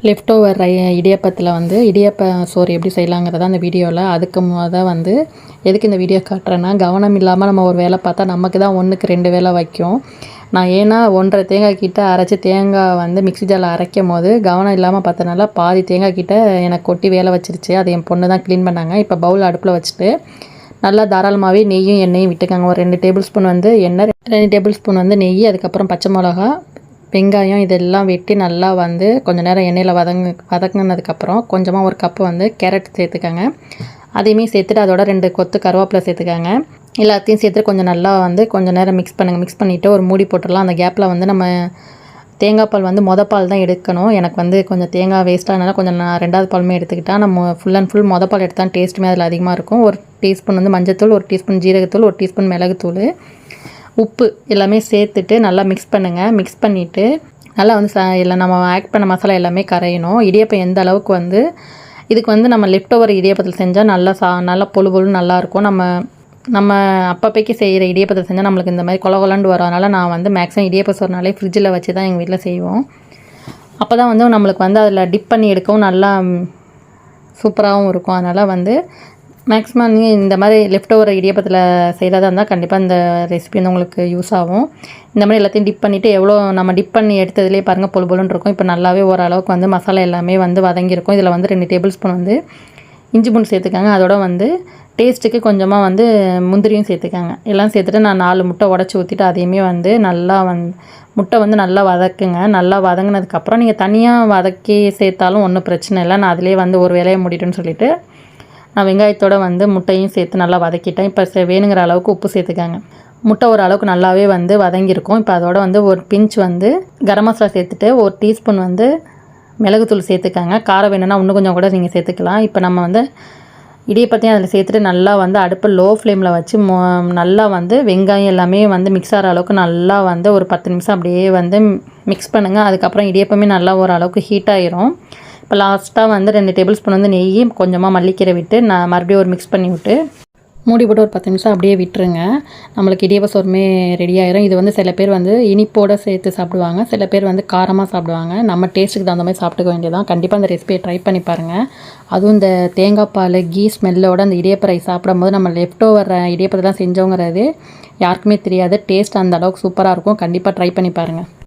Left over இடியாப்பத்தில் வந்து இடியாப்ப சோறு எப்படி செய்யலாங்கிறத அந்த வீடியோவில் அதுக்கு வந்து எதுக்கு இந்த வீடியோ காட்டுறேன்னா, கவனம் இல்லாமல் நம்ம ஒரு வேலை பார்த்தா நமக்கு தான் 1க்கு 2 வேலை வைக்கும். நான் ஏன்னா 1.5 தேங்காய் கிட்ட அரைச்சி தேங்காய் வந்து மிக்ஸி ஜாரில் அரைக்கும் போது கவனம் இல்லாமல் பார்த்தனால பாதி தேங்காய் கிட்ட எனக்கு கொட்டி வேலை வச்சிருச்சு. அது என் பொண்ணு தான் க்ளீன் பண்ணாங்க. இப்போ பவுல் அடுப்பில் வச்சுட்டு நல்லா தாராளமாகவே நெய்யும் எண்ணெயும் விட்டுக்காங்க. ஒரு 2 டேபிள் ஸ்பூன் வந்து எண்ணெய், 2 டேபிள் ஸ்பூன் வந்து நெய், அதுக்கப்புறம் பச்சை மிளகா, வெங்காயம் இதெல்லாம் வெட்டி நல்லா வந்து கொஞ்சம் நேரம் எண்ணெயில் வதங்கினதுக்கப்புறம் கொஞ்சமாக ஒரு கப்பு வந்து கேரட் சேர்த்துக்காங்க. அதையுமே சேர்த்துட்டு அதோட 2 கொத்து கருவேப்பிலை சேர்த்துக்காங்க. எல்லாத்தையும் சேர்த்துட்டு கொஞ்சம் நல்லா வந்து கொஞ்சம் நேரம் மிக்ஸ் பண்ணுங்கள். மிக்ஸ் பண்ணிவிட்டு ஒரு மூடி போட்டுடலாம். அந்த கேப்பில் வந்து நம்ம தேங்காய் பால் வந்து பால் தான் எடுக்கணும். எனக்கு வந்து கொஞ்சம் தேங்காய் வேஸ்ட்டானால கொஞ்சம் நான் 2வது பாலுமே எடுத்துக்கிட்டால் நம்ம ஃபுல் அண்ட் ஃபுல் பால் எடுத்தால் டேஸ்ட்டுமே அதில் அதிகமாக இருக்கும். ஒரு டீஸ்பூன் வந்து மஞ்சத்தூள், ஒரு டீஸ்பூன் ஜீரகத்தூள், ஒரு டீஸ்பூன் மிளகுத்தூள், உப்பு எல்லாமே சேர்த்துட்டு நல்லா மிக்ஸ் பண்ணுங்கள். மிக்ஸ் பண்ணிவிட்டு நல்லா வந்து இல்லை நம்ம ஆட் பண்ண மசாலா எல்லாமே கரையணும். இடியாப்பம் எந்த அளவுக்கு வந்து இதுக்கு வந்து நம்ம லெஃப்ட் ஓவர் இடியாப்பத்தில் செஞ்சால் நல்லா பொழு பொழுன்னு நல்லாயிருக்கும். நம்ம அப்பப்போக்கி செய்கிற இடியாப்பத்தில் செஞ்சால் நம்மளுக்கு இந்த மாதிரி கொலண்டு வரும். அதனால் நான் வந்து மேக்ஸிமம் இடியாப்ப சோறுனாலே ஃப்ரிட்ஜில் வச்சு தான் எங்கள் வீட்டில் செய்வோம். அப்போ தான் வந்து நம்மளுக்கு வந்து அதில் டிப் பண்ணி எடுக்கவும் நல்லா சூப்பராகவும் இருக்கும். அதனால் வந்து மேக்ஸிமம் நீங்கள் இந்த மாதிரி லெஃப்ட் ஓவர் இடியாப்பத்தில் செய்கிறதா இருந்தால் கண்டிப்பாக இந்த ரெசிபி வந்து உங்களுக்கு யூஸ் ஆகும். இந்த மாதிரி எல்லாத்தையும் டிப் பண்ணிவிட்டு எவ்வளோ நம்ம டிப் பண்ணி எடுத்ததுலேயே பாருங்கள் பொழு பொழுன்னு இருக்கும். இப்போ நல்லாவே ஓரளவுக்கு வந்து மசாலா எல்லாமே வந்து வதங்கியிருக்கும். இதில் வந்து 2 டேபிள் ஸ்பூன் வந்து இஞ்சி பூண்டு சேர்த்துக்காங்க. அதோட வந்து டேஸ்ட்டுக்கு கொஞ்சமாக வந்து முந்திரியும் சேர்த்துக்காங்க. எல்லாம் சேர்த்துட்டு நான் 4 முட்டை உடச்சி ஊற்றிட்டு அதையுமே வந்து நல்லா முட்டை வந்து நல்லா வதக்குங்க. நல்லா வதங்கினதுக்கப்புறம் நீங்கள் தனியாக வதக்கி சேர்த்தாலும் ஒன்றும் பிரச்சனை இல்லை. நான் அதிலே வந்து ஒரு வேலையை முடிட்டுன்னு சொல்லிவிட்டு நான் வெங்காயத்தோடு வந்து முட்டையும் சேர்த்து நல்லா வதக்கிட்டேன். இப்போ வேணுங்கிற அளவுக்கு உப்பு சேர்த்துக்காங்க. முட்டை ஒரு அளவுக்கு நல்லாவே வந்து வதங்கியிருக்கும். இப்போ அதோட வந்து ஒரு பிஞ்ச் வந்து கரம் மசாலா சேர்த்துட்டு ஒரு டீஸ்பூன் வந்து மிளகுத்தூள் சேர்த்துக்காங்க. காரம் வேணும்னா இன்னும் கொஞ்சம் கூட நீங்கள் சேர்த்துக்கலாம். இப்போ நம்ம வந்து இடியப்பத்தையும் அதில் சேர்த்துட்டு நல்லா வந்து அடுப்பு லோ ஃப்ளேமில் வச்சு நல்லா வந்து வெங்காயம் எல்லாமே வந்து மிக்ஸ் ஆகிற அளவுக்கு நல்லா வந்து ஒரு 10 நிமிஷம் அப்படியே வந்து மிக்ஸ் பண்ணுங்கள். அதுக்கப்புறம் இடியப்பமே நல்லா ஓரளவுக்கு ஹீட் ஆகிரும். இப்போ லாஸ்ட்டாக வந்து 2 டேபிள் ஸ்பூன் வந்து நெய், கொஞ்சமாக மல்லிக்கீரை விட்டு நான் மறுபடியும் ஒரு மிக்ஸ் பண்ணி விட்டு மூடி போட்டு ஒரு 10 நிமிஷம் அப்படியே விட்டுருங்க. நம்மளுக்கு இடியாப்ப சோறுமே ரெடி ஆயிரும். இது வந்து சில பேர் வந்து இனிப்போடு சேர்த்து சாப்பிடுவாங்க, சில பேர் வந்து காரமாக சாப்பிடுவாங்க. நம்ம டேஸ்ட்டுக்கு தகுந்த மாதிரி சாப்பிட்டுக்க வேண்டியதான். கண்டிப்பாக அந்த ரெசிபியை ட்ரை பண்ணி பாருங்கள். அதுவும் இந்த தேங்காய் பால் கீ ஸ்மெல்லோட அந்த இடியாப்ப ரைஸ் சாப்பிடும்போது நம்ம லெஃப்ட் ஓவர் இடியாப்பத்தை தான் செஞ்சோங்கிறது யாருக்குமே தெரியாது. டேஸ்ட் அந்த அளவுக்கு சூப்பராக இருக்கும். கண்டிப்பாக ட்ரை பண்ணி பாருங்கள்.